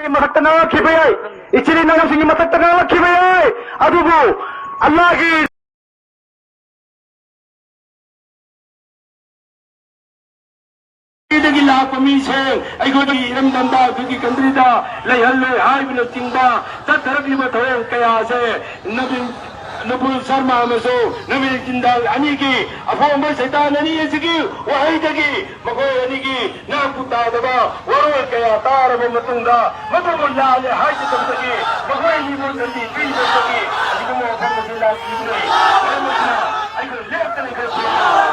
Matakta nangakhibay, ichili na lang matakta nangakhibay, adubo, Allahgi. Dagi lahat pamising ay ko dagi iramdanda dagi kantrida layhalloy haybino tingba tataragli mathoy kaya se nabul sarma maso nabil jindal anigi afomba setan ani esigi wahai dagi mago anigi na puta daba warol kaya tar matungda matungul la hayti dagi mago ni mo dagi bi dagi adigo mo phang sila ni ay ko left ka